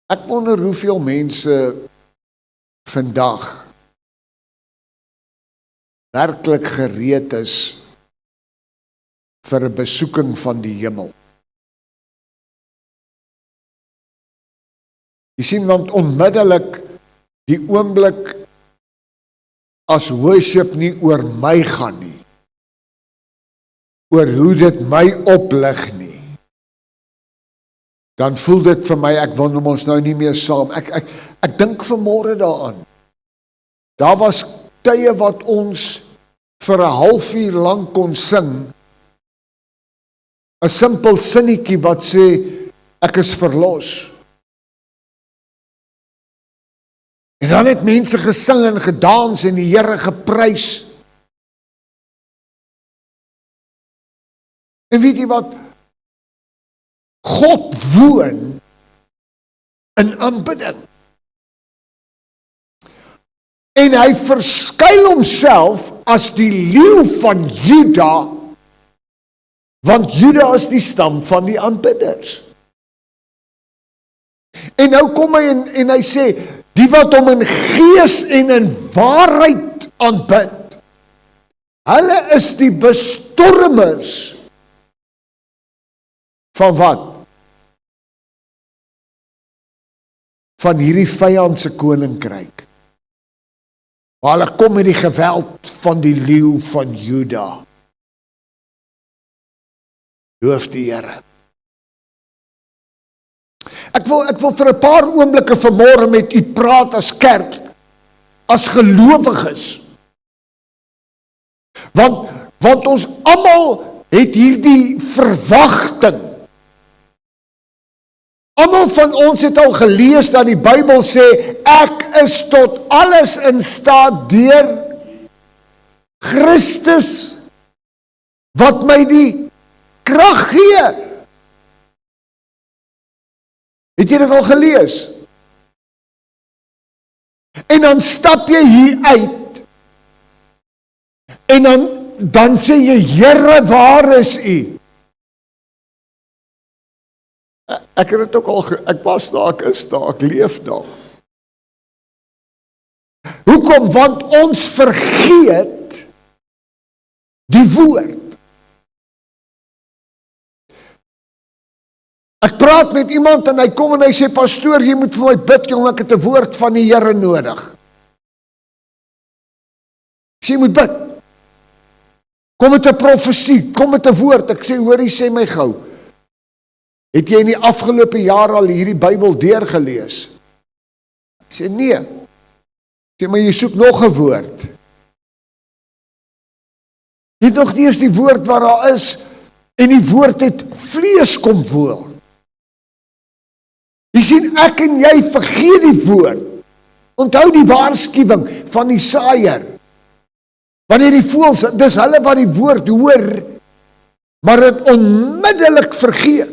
Ek wonder hoeveel mense vandag werklik gereed is vir 'n besoeking van die hemel. Jy sien, want onmiddellik die oomblik as worship nie oor my gaan nie, oor hoe dit my oplig nie, dan voel dit vir my, ek wil ons nou nie meer saam. Ek dink vanmôre daaraan. Daar was tye wat ons vir 'n halfuur lank kon sing, 'n simpel sinnetjie wat sê, ek is verlos. En dan het mense gesing en gedans en die Here geprys. En weet jy wat? God woon in aanbidding. En hy verskuil homself as die leeu van Juda, want Juda is die stam van die aanbidders. En nou kom hy en hy sê, die wat hom in gees en in waarheid aanbid, hulle is die bestormers van wat? Van hierdie vyandse koninkryk. Maar hulle kom met die geweld van die leeu van Juda. Loof die Here. Ek wil vir 'n paar oomblikke vanmôre met u praat as kerk, as gelowiges. Want ons almal het hierdie verwagting. Almal van ons het al gelees dat die Bybel sê, ek is tot alles in staat deur Christus, wat my die krag gee. Het jy dit al gelees? En dan stap jy hier uit, en dan sê jy, Here, waar is u? Ek het dit ook al, ek was daar, ek is daar, ek leef daar. Hoekom? Want ons vergeet die woord. Ek praat met iemand en hy kom en hy sê, pastoor, jy moet vir my bid, jong, ek het 'n woord van die Here nodig. Ek sê, jy moet bid. Kom met 'n profesie, kom met 'n woord. Ek sê, hoor, jy sê my gou. Het jy in die afgelope jaar al hierdie Bybel deurgelees? Ek sê, nee. Ek sê, maar jy soek nog 'n woord. Jy het nog nie eens die woord wat daar is, en die woord het vlees kom word. Jy sien, ek en jy vergeet die woord. Onthou die waarskuwing van die saaier. Wanneer die voëls, dis hulle wat die woord hoor, maar het onmiddellik vergeet.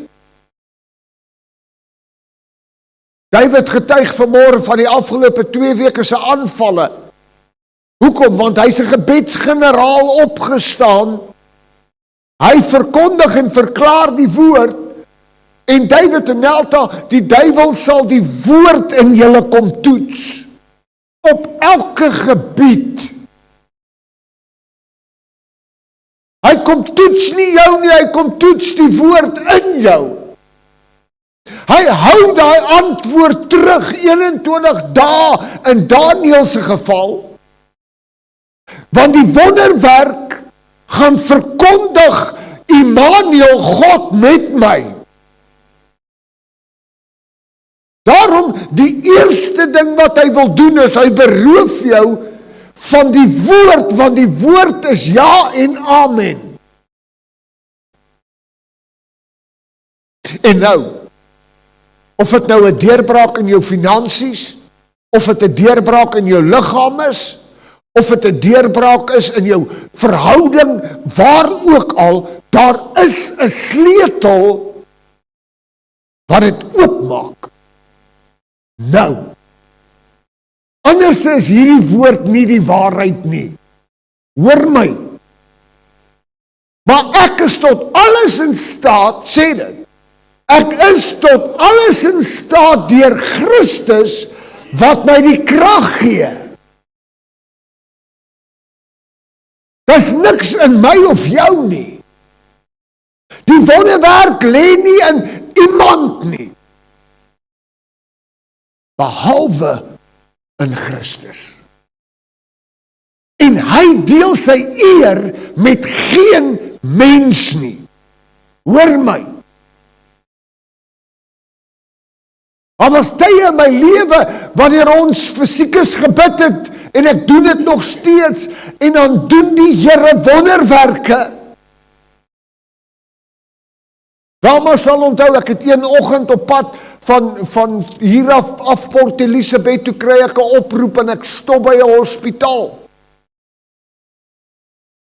David getuig vanmôre van die afgelope 2 weke se aanvalle. Hoekom? Want hy's 'n gebedsgeneraal opgestaan. Hy verkondig en verklaar die woord. En David en Nelta, die duiwel sal die woord in julle kom toets. Op elke gebied. Hy kom toets nie jou nie, hy kom toets die woord in jou. Hy hou daai antwoord terug 21 dae in Daniël se geval. Want die wonderwerk gaan verkondig, Immanuel, God met my. Daarom, die eerste ding wat hy wil doen is, hy beroof jou van die woord, want die woord is ja en amen. En nou, of dit nou 'n deurbraak in jou finansies, of dit 'n deurbraak in jou liggaam is, of dit 'n deurbraak is in jou verhouding, waar ook al, daar is 'n sleutel wat dit oopmaak. Nou, anders is hierdie woord nie die waarheid nie. Hoor my. Maar ek is tot alles in staat, sê dit. Ek is tot alles in staat deur Christus wat my die krag gee. Daar's niks in my of jou nie. Die wonderwerk lê nie in iemand nie, behalwe in Christus. En hy deel sy eer met geen mens nie. Hoor my. Daar was tye in my lewe wanneer ons fisiekes gebid het en ek doen dit nog steeds en dan doen die Here wonderwerke. Dalma sal onthou, ek het een oggend op pad van hier af Port Elizabeth, toe kry ek 'n oproep en ek stop by 'n hospitaal.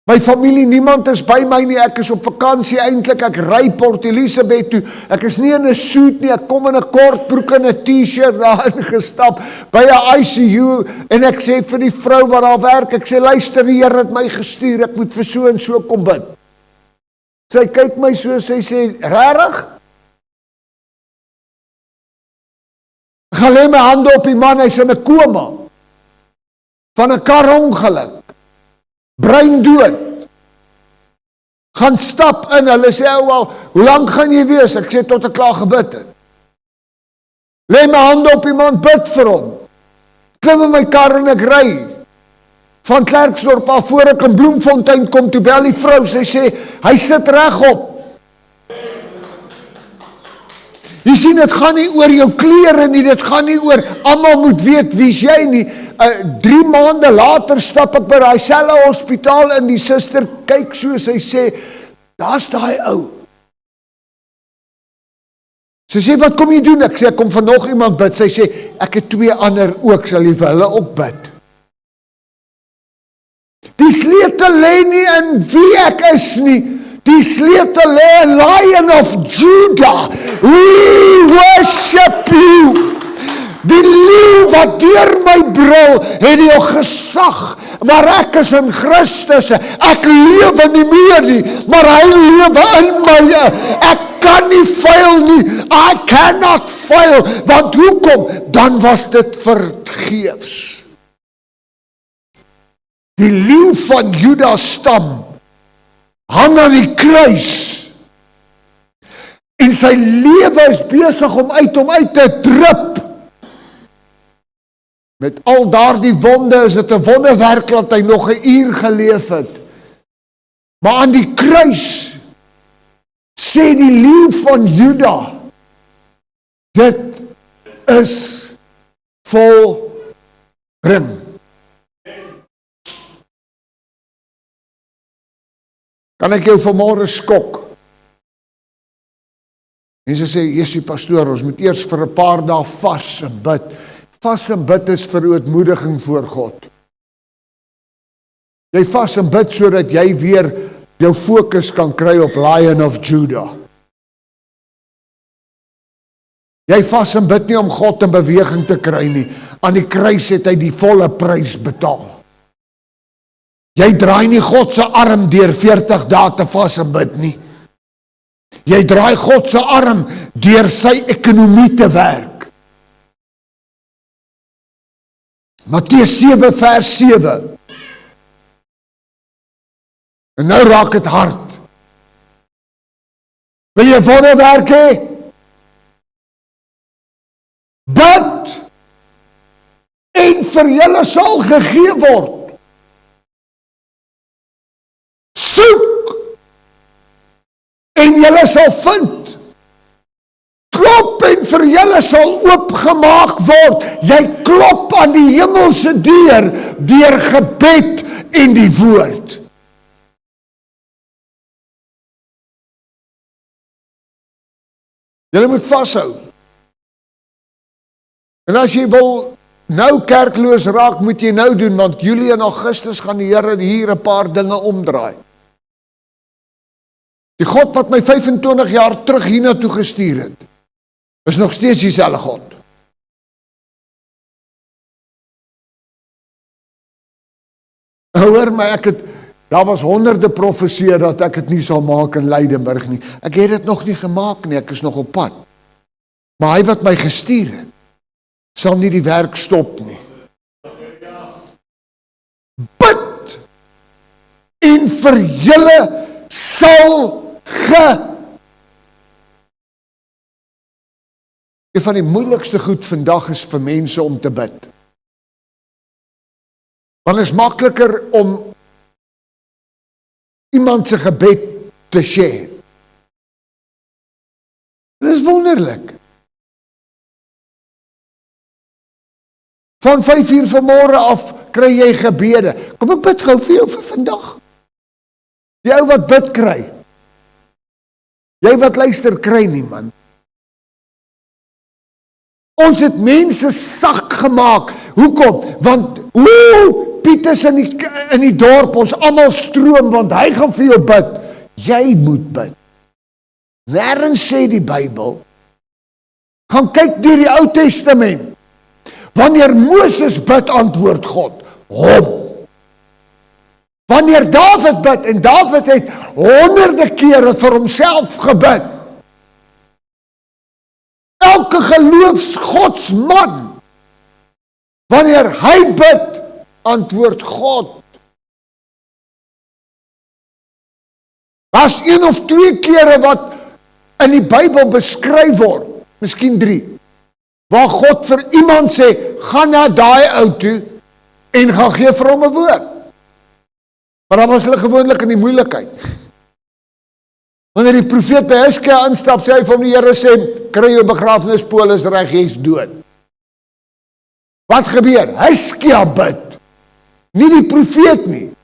My familie, niemand is by my nie, ek is op vakansie eintlik, ek ry Port Elizabeth toe, ek is nie in 'n suit nie, ek kom in 'n kort broek en 'n t-shirt daar ingestap, by 'n ICU, en ek sê vir die vrou wat daar werk, ek sê, luister, die Here het my gestuur, ek moet vir so en so kom bid. Sy kyk my so, sy sê, regtig? Ek gaan lê my hande op die man, hy's in 'n koma, van 'n karongeluk. Brein dood. Gaan stap in, hulle sê, wel, hoe lank gaan jy wees? Ek sê, tot ek klaar gebid het. Lê my hande op die man, bid vir hom. Klim in my kar en ek ry. Van Klerksdorp af voor ek in Bloemfontein kom, toe bel die vrou, sy sê, hy sit regop. Jy sien, dit gaan nie oor jou klere nie, dit gaan nie oor, almal moet weet wie's jy nie. 3 maande later stap ek by daai selfe hospitaal in, die suster kyk so, sy sê, daar's daai ou. Sy sê, wat kom jy doen? Ek sê, ek kom van nog iemand bid. Sy sê, ek het 2 ander ook, sal jy vir hulle ook bid. Die sleutel lê nie in wie ek is nie, die sleutel lê in Lion of Judah. We worship you. Die leeu wat deur my brul, het die gesag, maar ek is in Christus, ek lewe nie meer nie, maar hy lewe in my, ek kan nie fail nie, I cannot fail, want hoekom? Dan was dit vergeefs. Die leeu van Juda stam, hang aan die kruis, en sy lewe is besig om uit te drup. Met al daardie wonde is dit 'n wonderwerk dat hy nog 'n uur geleef het. Maar aan die kruis sê die leeu van Juda, dit is volbring. Kan ek jou vanmôre skok? Mense sê, Jessie pastoor, ons moet eers vir 'n paar dae vas en bid. Vas en bid is vir ootmoediging voor God. Jy vas en bid sodat jy weer jou fokus kan kry op Lion of Judah. Jy vas en bid nie om God in beweging te kry nie. Aan die kruis het hy die volle prys betaal. Jy draai nie God se arm deur 40 dae te vas en bid nie. Jy draai God se arm deur sy ekonomie te werk. Matteus 7 vers 7. En nou raak het hard. Wil jy wonderwerk hê? Bid en vir julle sal gegee word. Soek en julle sal vind. Klop en vir julle sal oopgemaak word. Jy klop aan die hemelse deur deur gebed en die woord. Julle moet vashou. En as jy wil nou kerkloos raak, moet jy nou doen, want Julie en Augustus gaan die Here hier 'n paar dinge omdraai. Die God wat my 25 jaar terug hiernatoe gestuur het, is nog steeds dieselfde God. Hoor my, Daar was honderde profeseë dat ek het nie sal maak in Lydenburg nie. Ek het dit nog nie gemaak nie, ek is nog op pad. Maar hy wat my gestuur het, sal nie die werk stop nie. Bid en vir julle sal Een van die moeilikste goed vandag is vir mense om te bid. Want het is makliker om iemand se gebed te share. Dit is wonderlik. Van 5:00 vanmôre af kry jy gebede. Kom ek bid gou vir jou vir vandag. Die ou wat bid kry. Jy wat luister kry nie, man. Ons het mense sak gemaak. Hoekom? Want, Piet is in die dorp, ons almal stroom, want hy gaan vir jou bid. Jy moet bid. Nêrens sê die Bybel, gaan kyk deur die Ou Testament. Wanneer Moses bid, antwoord God hom. Wanneer Dawid bid, en Dawid het honderde kere vir homself gebid. Elke geloofsgodsman, wanneer hy bid, antwoord God. Daar's 1 of 2 kere wat in die Bybel beskryf word, miskien 3, waar God vir iemand sê, gaan na daai ou toe, en gaan gee vir hom 'n woord. Maar dan was hulle gewoonlik in die moeilikheid. Wanneer die profeet by Hizkia instap, sê hy vir hom, die Here sê, kry jou begrafnispolis reg, jy's dood. Wat gebeur? Hizkia bid. Nie die profeet nie.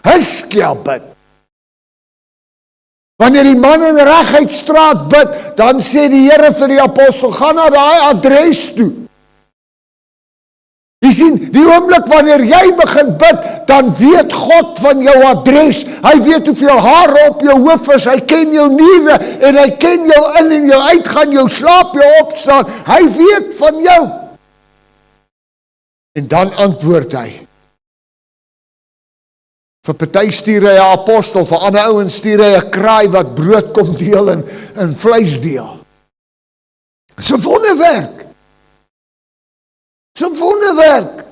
Hizkia bid. Wanneer die man in Reguitstraat bid, dan sê die Here vir die apostel, gaan na daai adres toe. Jy sien, die oomblik wanneer jy begin bid, dan weet God van jou adres. Hy weet hoeveel hare op jou hoof is, hy ken jou niere, en hy ken jou in en jou uitgaan, jou slaap, jou opstaan. Hy weet van jou. En dan antwoord hy. Vir party stuur hy 'n apostel, vir ander ouens stuur hy 'n kraai wat brood kom deel en vleis deel. Dis 'n wonderwerk. Dis 'n wonderwerk.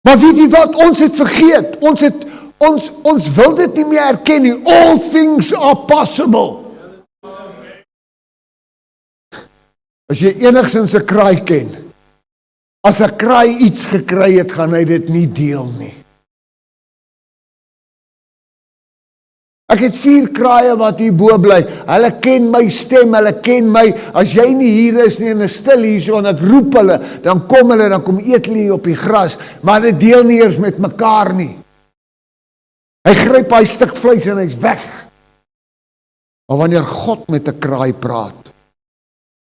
Maar weet jy wat, ons het vergeet, ons wil dit nie meer erken nie. All things are possible. As jy enigstens 'n kraai ken, as 'n kraai iets gekry het, gaan hy dit nie deel nie. Ek het 4 kraaie wat hier bo bly. Hulle ken my stem, hulle ken my. As jy nie hier is nie en is stil hier so en ek roep hulle, dan kom eet hulle op die gras, maar hulle deel nie eers met mekaar nie. Hy gryp hy stuk vleis en hy's weg. Maar wanneer God met 'n kraai praat,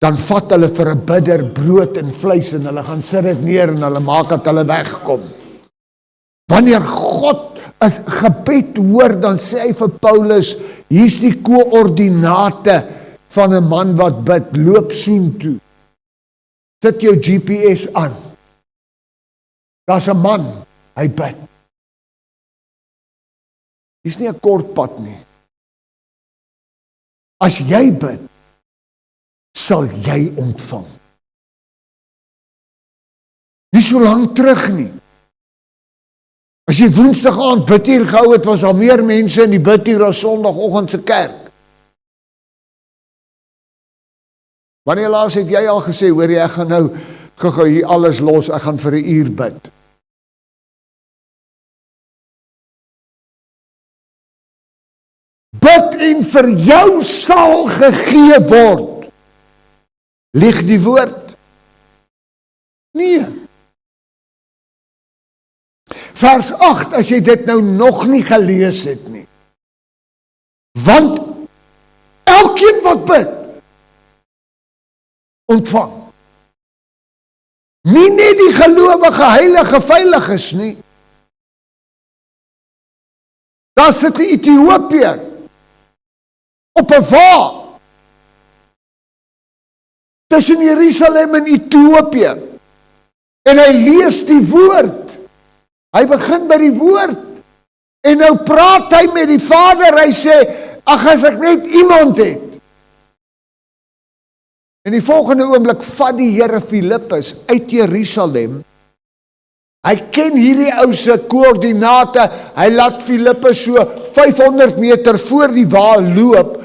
dan vat hulle vir 'n bidder brood en vleis en hulle gaan sit dit neer en hulle maak dat hulle wegkom. Wanneer God 'n gebed hoor, dan sê hy vir Paulus, hier's die koördinate van 'n man wat bid, loop soontoe. Sit jou GPS aan. Daar's 'n man, hy bid. Dis nie 'n kort pad nie. As jy bid, sal jy ontvang. Nie so lank terug nie. As jy Woensdag aand bidtuur gehou het, was al meer mense in die bidtuur as Sondagoggend se kerk. Wanneer laas het jy al gesê, hoor jy, ek gaan nou gou hier alles los, ek gaan vir 'n uur bid. Bid en vir jou sal gegee word. Lieg die woord? Nee. Vers 8, as jy dit nou nog nie gelees het nie. Want elkeen wat bid, ontvang. Nie net die gelowige, heilige, veiliges nie. Daar sit 'n Ethiopiër op 'n wa tussen Jerusalem en Ethiopië. En hy lees die woord. Hy begin by die woord. En nou praat hy met die Vader, hy sê, ag as ek net iemand het. In die volgende oomblik vat die Here Filippus uit Jerusalem. Hy ken hierdie ou se koördinate, hy laat Filippus so 500 meter voor die wa loop.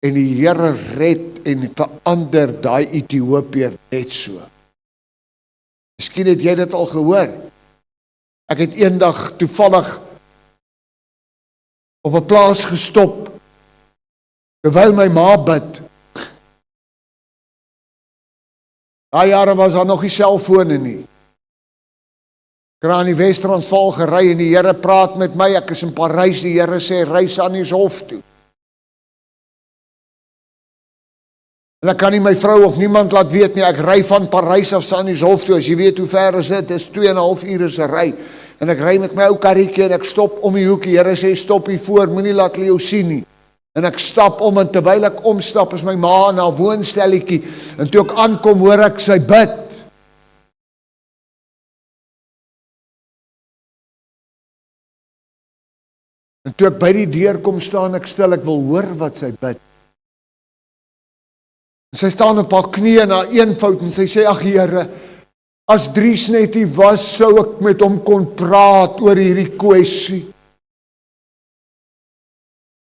En die Here red en verander daai Ethiopiër net so. Miskien het jy dit al gehoor. Ek het eendag toevallig op 'n plaas gestop, terwyl my ma bid. Daai jare was daar nog nie selfone nie. Ek het aan die Wes-Transvaal gery en die Here praat met my, ek is in Parys, die Here sê, reis aan die hof toe. En ek kan nie my vrou of niemand laat weet nie, ek ry van Parys af aan die hof toe, as jy weet hoe ver is dit, is 2,5 ure se ry. En ek ry met my ou karretjie en ek stop om die hoek, die Here sê, stop hier voor, moenie laat hulle jou sien nie. En ek stap om, en terwyl ek omstap, is my ma in haar woonstelletjie, en toe ek aankom, hoor ek sy bid. En toe ek by die deur kom staan, ek stil, ek wil hoor wat sy bid. En sy staan op haar knieë na eenvoud, en sy sê, ag Here, as Dries net nie was, sou ek met hom kon praat oor hierdie kwessie.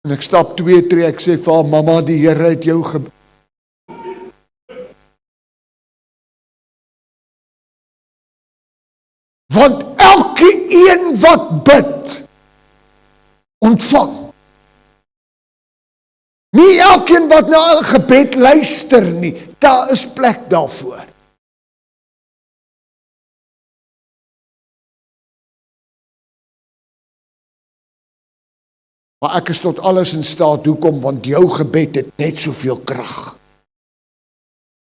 En ek stap 2 tree, ek sê vir haar, mamma, die Here het jou Want elke een wat bid, ontvang. Nie elkeen wat na 'n gebed luister nie, daar is plek daarvoor. Maar ek is tot alles in staat, hoekom? Want jou gebed het net soveel krag,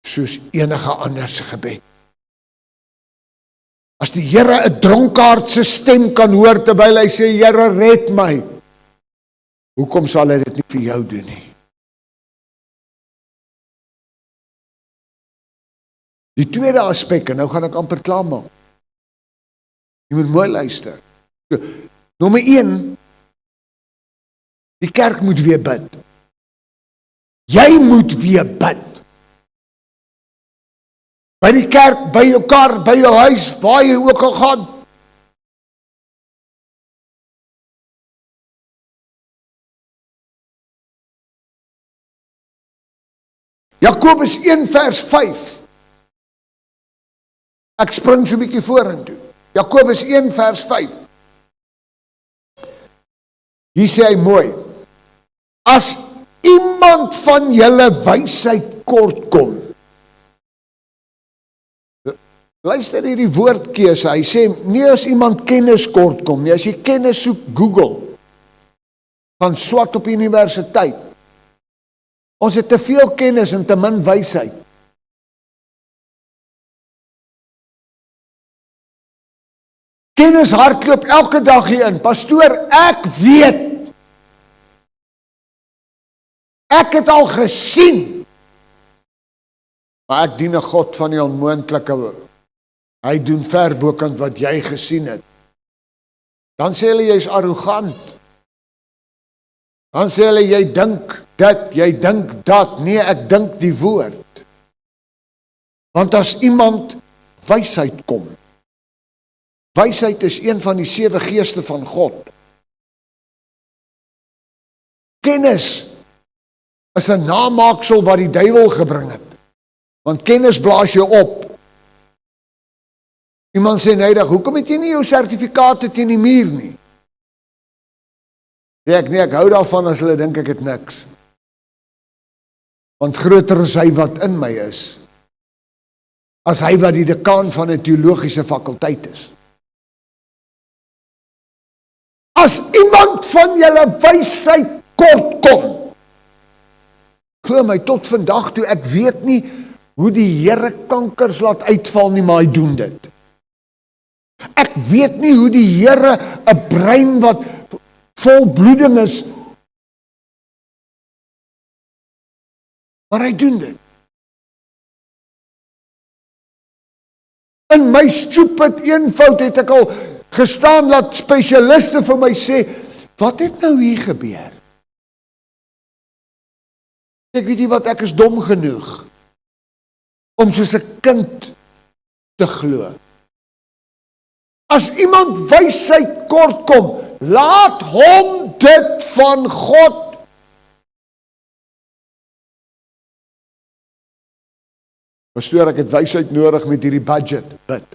soos enige ander se gebed. As die Here 'n dronkaard se stem kan hoor, terwyl hy sê, Here, red my, hoekom sal hy dit nie vir jou doen nie? Die tweede aspek, en nou gaan ek amper klaar maak. Jy moet mooi luister. Nommer 1, die kerk moet weer bid. Jy moet weer bid. By die kerk, by jou kar, by jou huis, waar jy ook al gaan. Jakobus 1 vers 5. Ek spring so 'n bietjie vorentoe. Jakobus 1 vers 5. Hier sê hy mooi, as iemand van julle wysheid kort kom, luister hierdie woordkeuse, hy sê, nie as iemand kennis kort kom nie, as jy kennis soek, Google, van swat op universiteit, ons het te veel kennis en te min wysheid. Kennis hardloop elke dag hier in, pastoor, ek weet, ek het al gesien, maar ek dien 'n God van die onmoontlike, hy doen verbokend wat jy gesien het. Dan sê hulle, jy is arrogant. Dan sê hulle, jy dink dit, jy dink dat. Nee, ek dink die woord. Want as iemand wysheid kom, wysheid is een van die 7 geeste van God. Kennis is 'n namaaksel wat die duiwel gebring het. Want kennis blaas jou op. Iemand sê neidig, hoekom het jy nie jou sertifikate teen die muur nie? Nee, ek hou daarvan as hulle dink ek het niks. Want groter is hy wat in my is, as hy wat die dekaan van 'n teologiese fakulteit is. As iemand van julle wysheid kort kom, glo my, tot vandag toe, ek weet nie hoe die Here kankers laat uitval nie, maar hy doen dit. Ek weet nie hoe die Here 'n brein wat vol bloeding is, maar hy doen dit. In my stupid eenvoud het ek al gestaan, laat spesialiste vir my sê, wat het nou hier gebeur? Ek weet nie wat, ek is dom genoeg om soos 'n kind te glo. As iemand wysheid kort kom, laat hom dit van God. Pastoor, ek het wysheid nodig met hierdie budget, bid.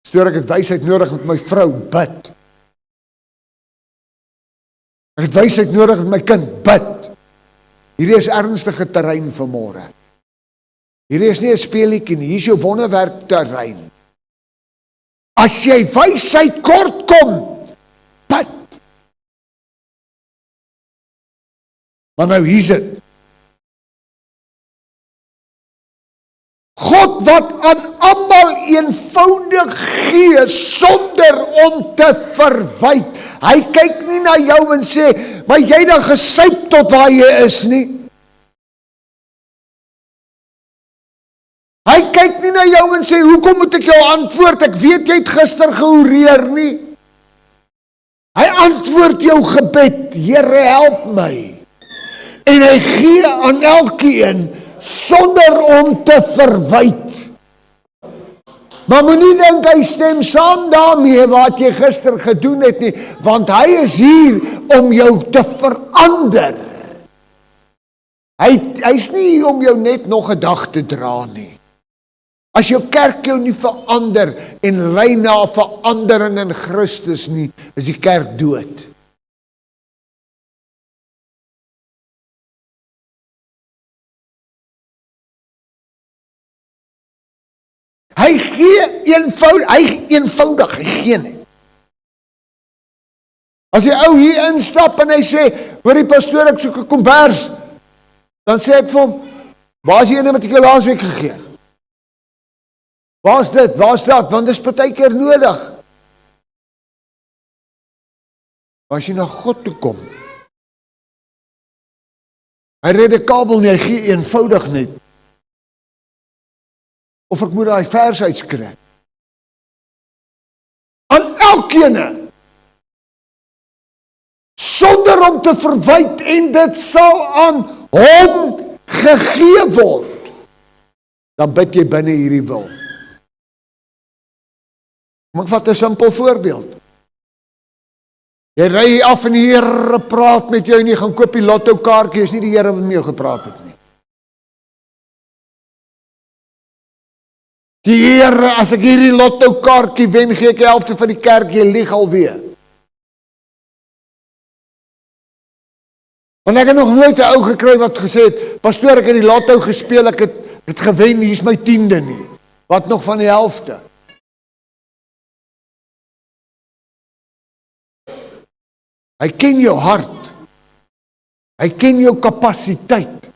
Pastoor, ek het wysheid nodig met my vrou, bid. Ek het wysheid nodig met my kind, bid. Hierdie is ernstige terrein vanmôre. Hierdie is nie 'n speelietjie nie, hier is jou wonderwerk terrein. As jy wysheid kort kom, bid. Maar nou hier's dit. God wat aan almal eenvoudig gee sonder om te verwyd. Hy kyk nie na jou en sê, maar jy dan gesyp tot waar jy is nie. Hy kyk nie na jou en sê, hoekom moet ek jou antwoord? Ek weet jy het gister gehoreer nie. Hy antwoord jou gebed, Here help my. En hy gee aan elkeen sonder om te verwyd. Maar moenie dink hy stem saam daarmee wat jy gister gedoen het nie, want hy is hier om jou te verander. Hy's nie hier om jou net nog 'n dag te dra nie. As jou kerk jou nie verander en lei na 'n verandering in Christus nie, is die kerk dood. Hy gee eenvoudig, hy gee nie. As die ou hier instap en hy sê, hoor die pastoor, ek soek 'n kombers, dan sê ek vir hom, waar is die ene wat ek jou laasweek gegee het? Waar is dit, waar is dat, want dit is partykeer nodig. Maar as jy na God toe kom, hy red 'n kabel nie, hy gee eenvoudig net. Of ek moet daai vers uitskryf. Aan elkeen, sonder om te verwyd, en dit sal aan hom gegee word. Dan bid jy binne hierdie wil. Kom ek vat 'n simpel voorbeeld. Jy ry af en die Here praat met jou en jy gaan koop die lotto kaartjie, is nie die Here wat met jou gepraat het nie. Die Here, as ek hierdie lotto kaartjie wen, gee ek die helfte van die kerk, jy lieg alweer. Want ek het nog nooit 'n ou gekry wat gesê het, pastoor, ek het die lotto gespeel, ek het gewen, hier is my 10de nie. Wat nog van die helfte? Hy ken jou hart. Hy ken jou kapasiteit.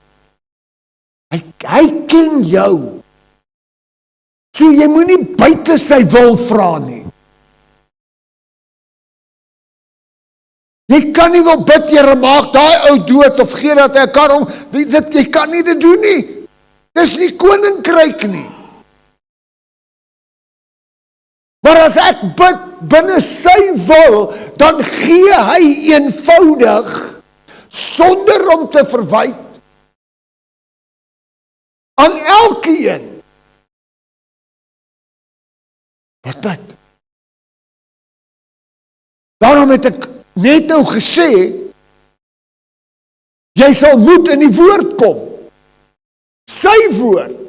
Hy ken jou. So jy moenie buite sy wil vra nie. Jy kan nie wil bid, Here, maak daai ou dood of gee dat hy 'n kar om. Jy kan nie dit doen nie. Dis nie koninkryk nie. Maar as ek bid binne sy wil, dan gee hy eenvoudig, sonder om te verwyd, aan elkeen wat bid. Daarom het ek net nou gesê, jy sal moet in die woord kom. Sy woord.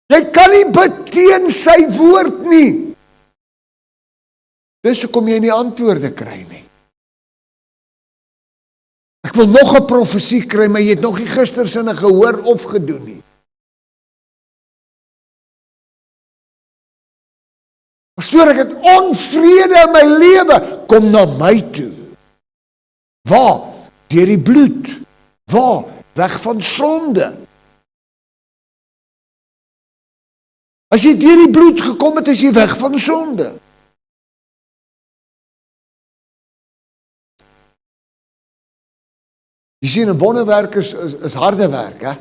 Jy kan nie bid teen sy woord nie. Dis hoekom jy nie antwoorde kry nie. Ek wil nog 'n profesie kry, maar jy het nog nie gistersinne gehoor of gedoen nie. Pastoor, ek het onvrede in my lewe. Kom na my toe. Waar? Deur die bloed. Waar? Weg van sonde. As jy deur die bloed gekom het, is jy weg van sonde. Jy sien, 'n wonderwerk is harde werk, hè?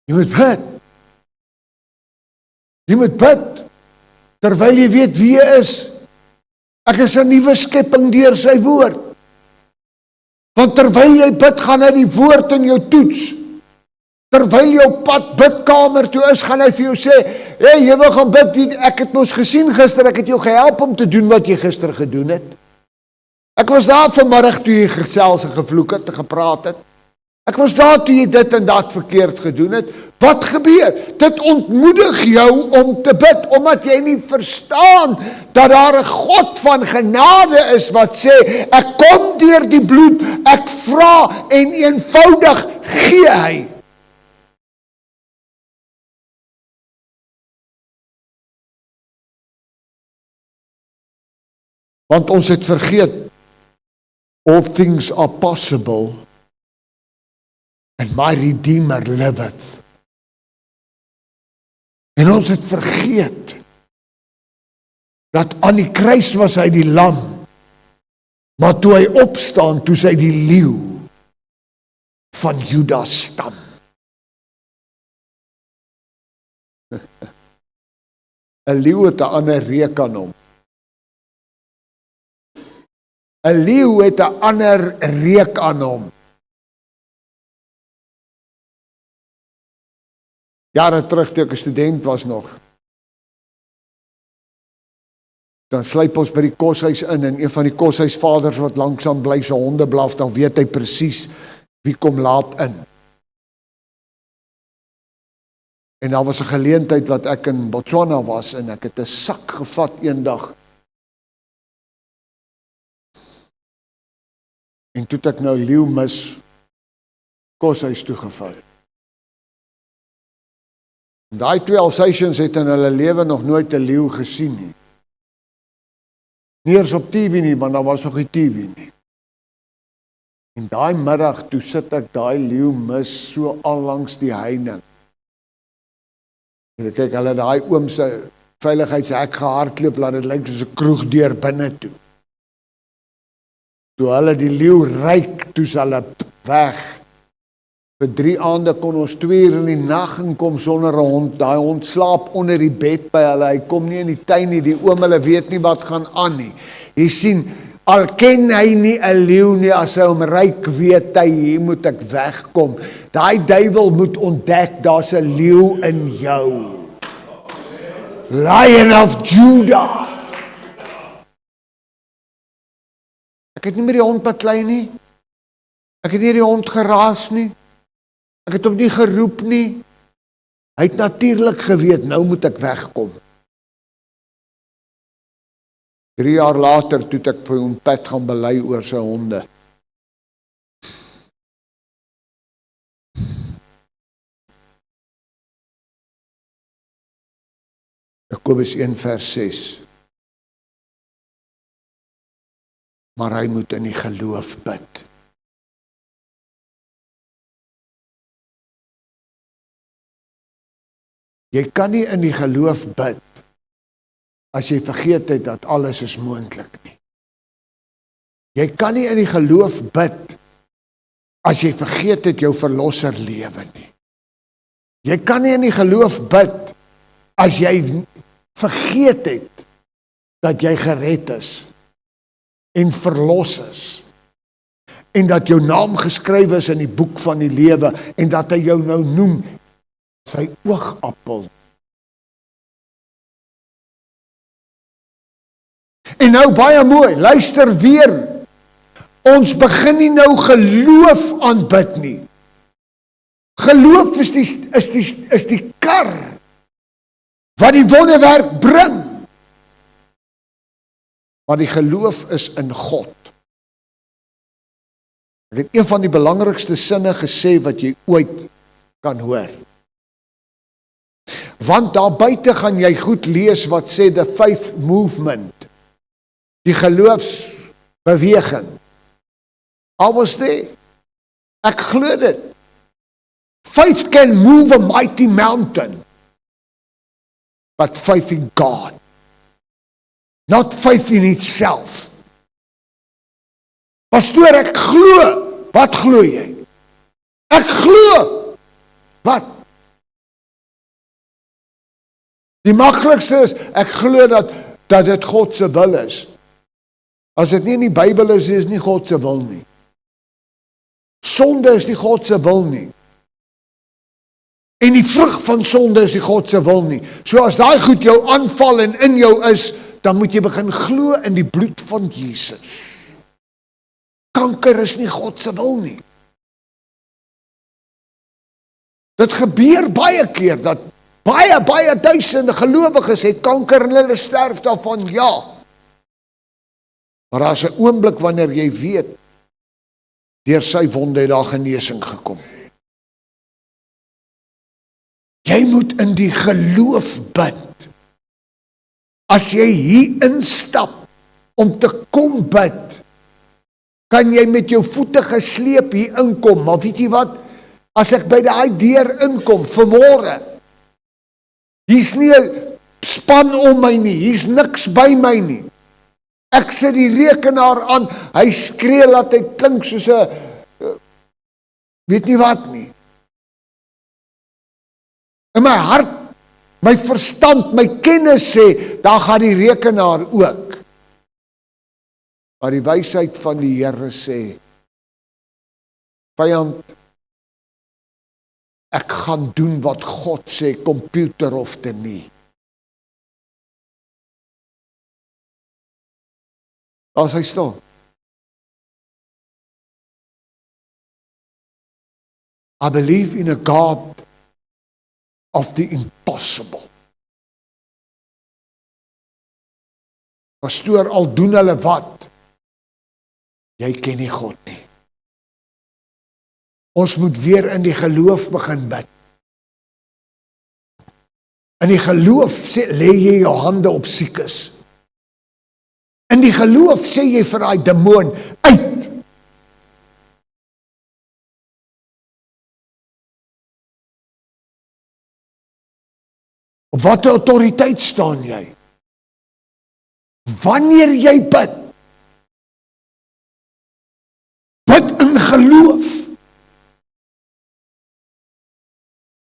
Jy moet bid. Jy moet bid, terwyl jy weet wie jy is. Ek is 'n nuwe skepping deur sy woord. Want terwyl jy bid, gaan hy die woord in jou toets. Terwyl jy op pad bidkamer toe is, gaan hy vir jou sê, hey, jy wil gaan bid, ek het mos gesien gister, ek het jou gehelp om te doen wat jy gister gedoen het. Ek was daar vanmiddag toe jy gesels en gevloek het, en gepraat het. Ek was daar toe jy dit en dat verkeerd gedoen het. Wat gebeur? Dit ontmoedig jou om te bid, omdat jy nie verstaan dat daar 'n God van genade is wat sê, ek kom deur die bloed, ek vra en eenvoudig gee hy. Want ons het vergeet, all things are possible, and my Redeemer liveth. En ons het vergeet, dat aan die kruis was hy die lam, maar toe hy opstaan, toe is hy die leeu van Juda stam. 'n leeu het 'n ander reuk aan hom. 'n leeu het 'n ander reuk aan hom. Jare terug toe ek 'n student was nog, dan sluip ons by die koshuis in, en een van die koshuisvaders wat langsam bly sy honde blaf, dan weet hy presies wie kom laat in. En daar was 'n geleentheid wat ek in Botswana was, en ek het 'n sak gevat eendag. En toe het ek nou leeu mis koshuis toegeval. Daai twee Alsatians het in hulle lewe nog nooit 'n leeu gesien nie. Nie eens op TV nie, want daar was nog nie TV nie. En daai middag, toe sit ek daai leeu mis so al langs die heining. En ek kyk, hulle daai oom se veiligheidshek gehardloop, laat dit lyk soos 'n kroeg deur binne toe. Toe hulle die leeu ryk, toe is hulle weg. Vir 3 aande kon ons 2 uur in die nag inkom sonder 'n hond. Daai hond slaap onder die bed by hulle. Hy kom nie in die tuin nie. Die oom, hulle weet nie wat gaan aan nie. Jy sien, al ken hy nie 'n leeu nie, as hy hom ryk, weet hy, hier moet ek wegkom. Daai duiwel moet ontdek, daar's 'n leeu in jou. Lion of Judah. Ek het nie met die hond baklei nie. Ek het nie die hond geraas nie. Ek het hom nie geroep nie. Hy het natuurlik geweet, nou moet ek wegkom. 3 jaar later, toe het ek vir hom Pat gaan bely oor sy honde. Jakobus 1 vers 6. Maar hy moet in die geloof bid. Jy kan nie in die geloof bid as jy vergeet het dat alles is moontlik nie. Jy kan nie in die geloof bid as jy vergeet het jou verlosser lewe nie. Jy kan nie in die geloof bid as jy vergeet het dat jy gered is en verlos is en dat jou naam geskryf is in die boek van die lewe en dat hy jou nou noem sy oogappel. En nou baie mooi, luister weer. Ons begin nie nou geloof aanbid nie. Geloof is die kar wat die wonderwerk bring. Maar die geloof is in God. Ek het een van die belangrikste sinne gesê wat jy ooit kan hoor. Want daar buite gaan jy goed lees wat sê the faith movement, die geloofsbeweging. I was there. Ek glo dit. Faith can move a mighty mountain, but faith in God, not faith in itself. Pastoor, ek glo. Wat glo jy? Ek glo. Wat? Die maklikste is, ek glo dat dit God se wil is. As dit nie in die Bybel is nie God se wil nie. Sonde is nie God se wil nie. En die vrug van sonde is nie God se wil nie. So as daai goed jou aanval en in jou is, dan moet jy begin glo in die bloed van Jesus. Kanker is nie God se wil nie. Dit gebeur baie keer, dat baie duisende gelowiges het kanker en hulle sterf daarvan, ja. Maar daar is 'n oomblik wanneer jy weet, deur sy wonde het daar genesing gekom. Jy moet in die geloof bid. As jy hier instap om te kom bid, kan jy met jou voete gesleep hier inkom, maar weet jy wat? As ek by daai deur inkom, vanmôre, hier's nie 'n span om my nie, hier's niks by my nie. Ek sit die rekenaar aan, hy skree laat hy klink soos 'n weet nie wat nie. In my hart, my verstand, my kennis sê, daar gaan die rekenaar ook. Maar die wysheid van die Here sê, vyand, ek gaan doen wat God sê, computer of te nie. Daar is hy stil. I believe in a God of the impossible. Pastoor, al doen hulle wat, jy ken nie God nie. Ons moet weer in die geloof begin bid. In die geloof lê jy jou hande op siekes. In die geloof sê jy vir daai demoon, uit! Op watter autoriteit staan jy? Wanneer jy bid, bid in geloof.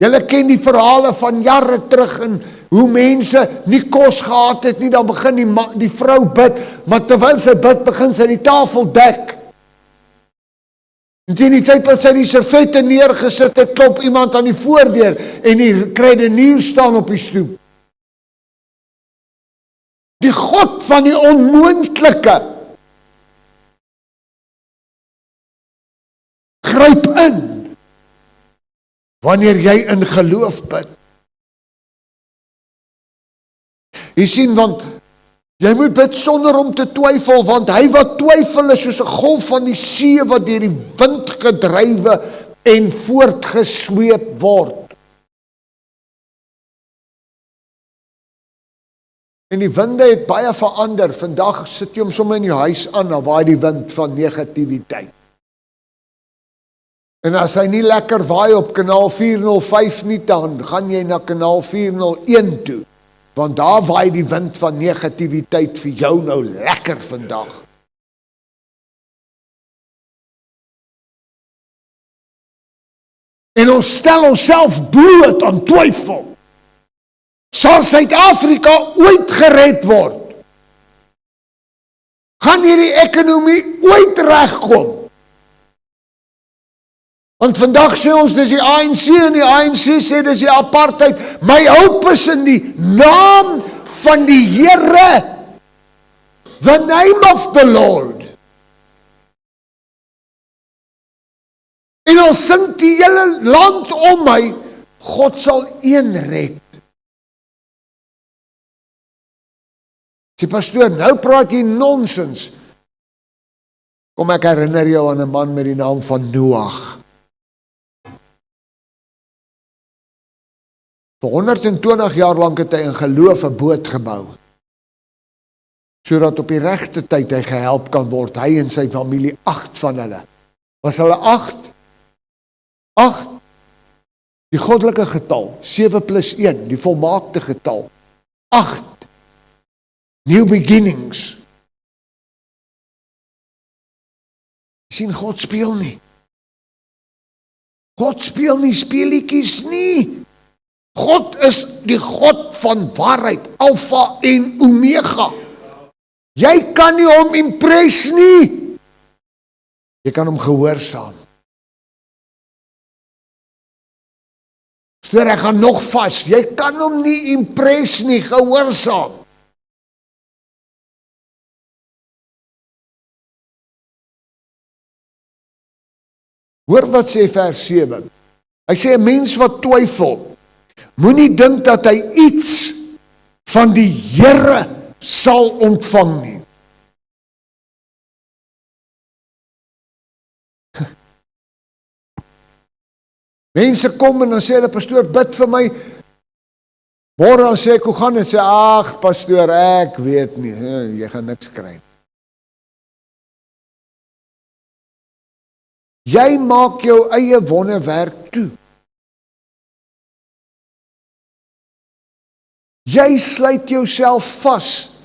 Julle ken die verhale van jare terug en hoe mense nie kos gehad het nie, dan begin die vrou bid, maar terwyl sy bid, begin sy die tafel dek. En teen die tyd wat sy die servette neergesit het, klop iemand aan die voordeur en die kruidenier staan op die stoep. Die God van die onmoontlike gryp in wanneer jy in geloof bid. Jy sien, want jy moet bid sonder om te twyfel, want hy wat twyfel is soos 'n golf van die see wat deur die wind gedrywe en voortgesweep word. En die winde het baie verander. Vandag sit jy hom sommer in jou huis aan, dan waai die wind van negativiteit. En as hy nie lekker waai op kanaal 405 nie, dan gaan jy na kanaal 401 toe. Want daar waai die wind van negativiteit vir jou nou lekker vandag. En ons stel onsself bloot aan twyfel. Sal Suid-Afrika ooit gered word? Gaan hierdie ekonomie ooit regkom? Want vandag sê ons, dis die ANC, en die ANC sê, dis die apartheid. My hulp is in die naam van die Here. The name of the Lord. En ons sing die hele land om my, God sal een red. Sê, pastoor, nou praat jy nonsens. Kom, ek herinner jou aan 'n man met die naam van Noag. Vir 120 jaar lank het hy in geloof 'n boot gebou, sodat op die regte tyd hy gehelp kan word, hy en sy familie, 8 van hulle. Was hulle 8? 8, die goddelike getal, 7 plus 1, die volmaakte getal, 8, new beginnings. Jy sien, God speel nie. God speel nie speelietjies nie. God is die God van waarheid, Alfa en Omega. Jy kan nie hom impress nie. Jy kan hom gehoorsaam. Ek gaan nog vas. Jy kan hom nie impress nie, gehoorsaam. Hoor wat sê vers 7. Hy sê 'n mens wat twyfel, moenie dink dat hy iets van die Here sal ontvang nie. Mense kom en dan sê hulle, pastoor, bid vir my. Môre dan sê ek, hoe gaan dit? Sê, ag pastoor, ek weet nie, jy gaan niks kry. Jy maak jou eie wonderwerk toe. Jy sluit jouself vas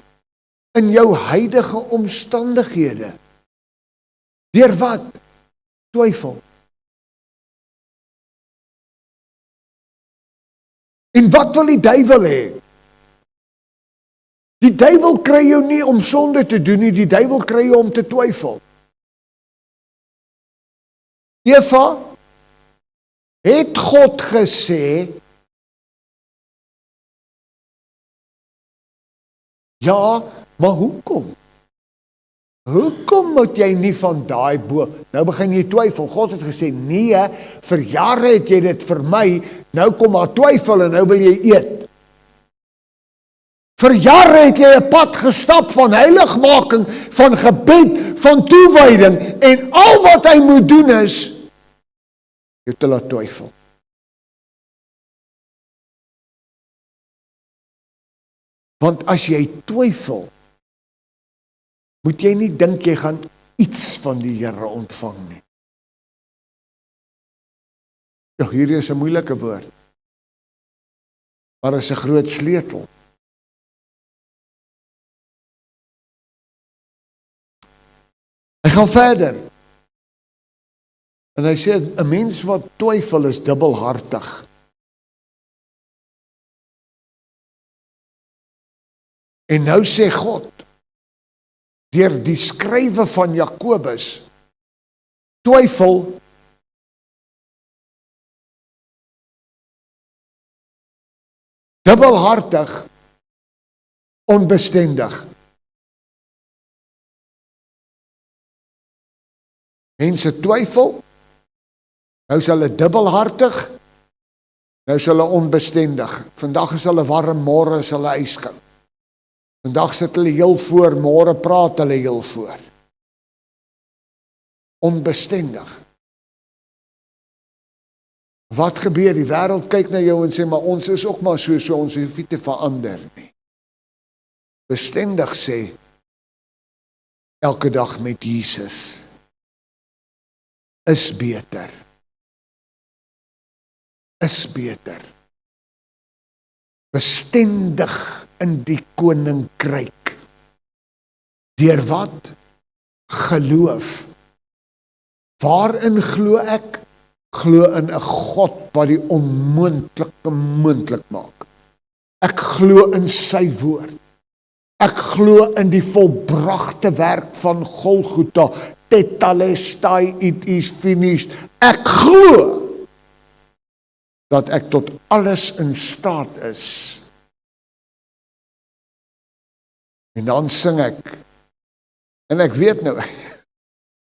in jou huidige omstandighede. Deur wat? Twyfel. En wat wil die duiwel hê? Die duiwel kry jou nie om sonde te doen nie, die duiwel kry jou om te twyfel. Eva, het God gesê, ja, maar hoekom? Hoekom moet jy nie van daai boom? Nou begin jy twyfel. God het gesê, nee, vir jare het jy dit vir my, nou kom maar twyfel en nou wil jy eet. Vir jare het jy 'n pad gestap van heiligmaking, van gebed, van toewyding, en al wat hy moet doen is, jy te laat twyfel. Want as jy twyfel, moet jy nie dink jy gaan iets van die Here ontvang nie. Ja, hier is 'n moeilike woord, maar is 'n groot sleutel. Hy gaan verder. En hy sê, 'n mens wat twyfel is dubbelhartig. En nou sê God, deur die skrywe van Jakobus, twyfel dubbelhartig, onbestendig. Mense twyfel, nou is hulle dubbelhartig, nou is hulle onbestendig. Vandag is hulle warm, môre is hulle ijskoud. Vandag sit hulle heel voor, môre praat hulle heel voor. Onbestendig. Wat gebeur? Die wêreld kyk na jou en sê, maar ons is ook maar so ons hoef nie te verander nie. Bestendig sê, elke dag met Jesus is beter. Is beter. Bestendig in die koninkryk. Deur wat? Geloof. Waarin glo ek? Glo in 'n God wat die onmoontlike moontlik maak. Ek glo in sy woord. Ek glo in die volbragte werk van Golgotha. Tetelestai, it is finished. Ek glo dat ek tot alles in staat is. En dan sing ek. En ek weet nou,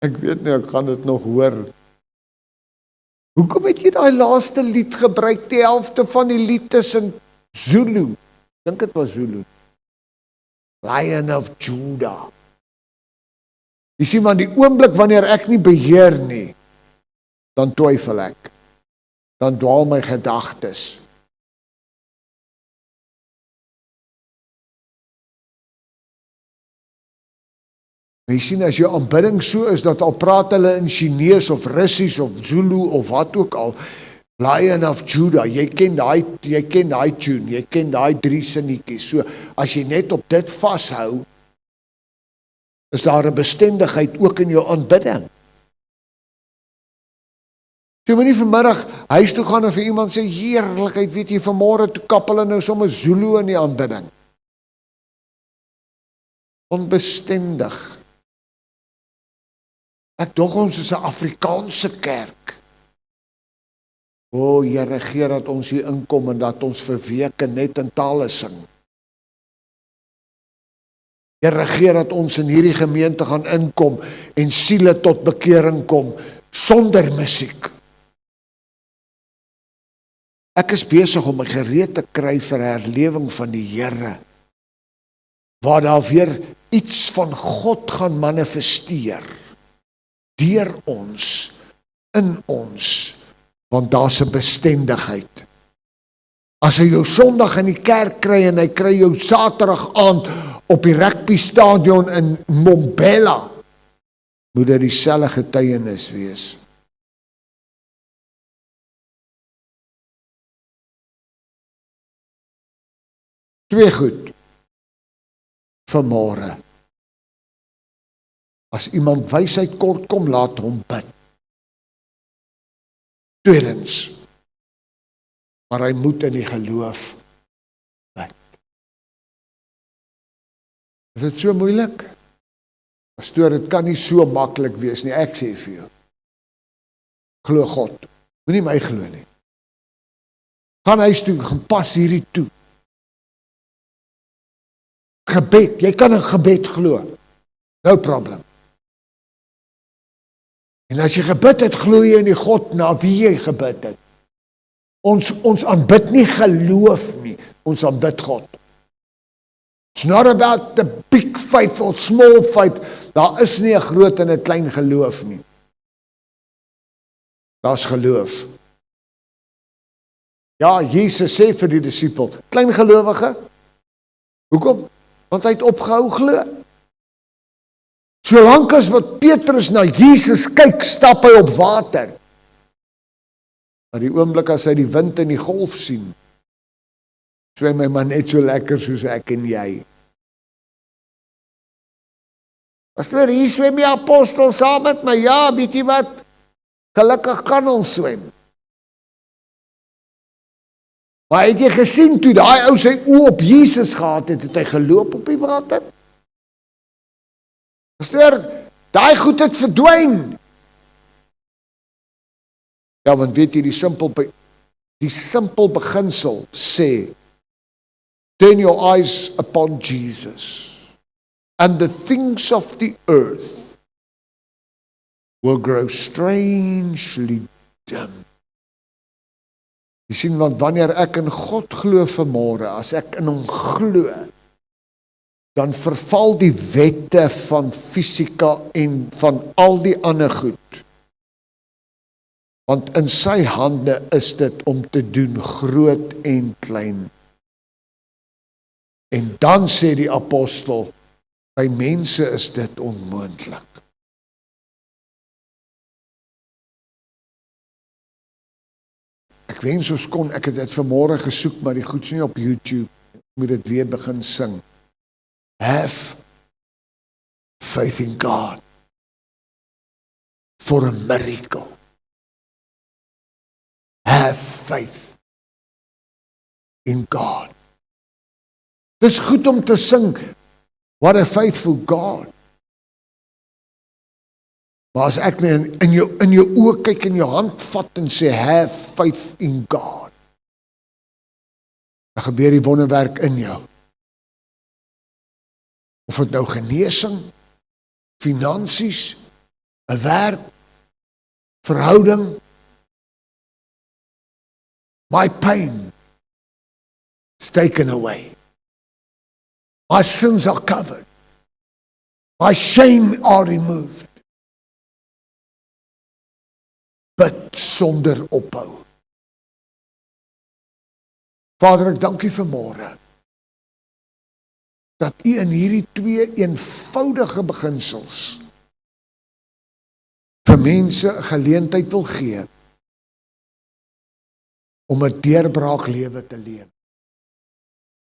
ek gaan dit nog hoor. Hoekom het jy daai laaste lied gebruik, die helfte van die lied is in Zulu? Dink dit was Zulu. Lion of Judah. Jy sien, maar die oomblik wanneer ek nie beheer nie, dan twyfel ek. Dan dwaal my gedagtes. Jy sien, as jou aanbidding so is, dat al praat hulle in Chinees of Russies of Zulu of wat ook al, Lion of Judah, jy ken daai tune, jy ken daai 3 sinnetjies. So, as jy net op dit vashou, is daar 'n bestendigheid ook in jou aanbidding. Jy moet nie vanmiddag huis toe gaan en vir iemand sê, heerlikheid, weet jy, vanmôre toe kap hulle nou sommer Zulu in die aanbidding. Onbestendig. Ek dog ons is 'n Afrikaanse kerk. O, Here, gee dat ons hier inkom en dat ons vir weke net in tale sing. Here, gee dat ons in hierdie gemeente gaan inkom en siele tot bekering kom sonder musiek. Ek is besig om my gereed te kry vir herlewing van die Here, waar daar weer iets van God gaan manifesteer, deur ons, in ons, want daar's 'n bestendigheid. As hy jou Sondag in die kerk kry en hy kry jou Saterdag aand op die rugby stadion in Mbombela, moet dit dieselfde getuienis wees. Twee goed vanmôre. As iemand wysheid kort kom, laat hom bid. Tweedens, maar hy moet in die geloof bid. Is dit so moeilik? Pastoor, dit kan nie so maklik wees nie, ek sê vir jou. Glo God, moenie my glo nie. Gaan huis toe, gaan pas hierdie toe. Gebed, jy kan in gebed glo. No problem. En as jy gebid het, glo jy in die God na wie jy gebid het. Ons aanbid nie geloof nie, ons aanbid God. It's not about the big faith or small faith. Daar is nie 'n groot en 'n klein geloof nie. Daar's geloof. Ja, Jesus sê vir die disipel, klein gelowige, hoekom? Want hy het opgehou glo. Solank as wat Petrus na Jesus kyk, stap hy op water. Maar die oomblik as hy die wind en die golf sien, swem hy maar net so lekker soos ek en jy. Pastoor, hier swem die apostel saam met my, ja, weet jy wat? Gelukkig kan ons swem. Maar het jy gesien, toe daai ou sy oë op Jesus gehad het, het hy geloop op die water? Pastoor, daai goed het verdwyn. Ja, want weet jy, die simpel beginsel sê, turn your eyes upon Jesus, and the things of the earth will grow strangely dim. Jy sien, want wanneer ek in God glo vanmôre, as ek in hom glo, dan verval die wette van fisika en van al die ander goed. Want in sy hande is dit om te doen groot en klein. En dan sê die apostel, by mense is dit onmoontlik. Ek wens ons kon, ek het dit vanmôre gesoek, maar die goed's nie op YouTube. Ek moet dit weer begin sing. Have faith in God for a miracle. Have faith in God. Dis goed om te sing, what a faithful God. Maar as ek in jou oë kyk en jou hand vat en sê, have faith in God, dan gebeur die wonderwerk in jou. Of het nou genesing, finansies, 'n werk, verhouding, my pain is taken away. My sins are covered. My shame are removed. Bid sonder ophou. Vader, ek dank U vanmôre dat U in hierdie twee eenvoudige beginsels vir mense 'n geleentheid wil gee om 'n deurbraak lewe te leef.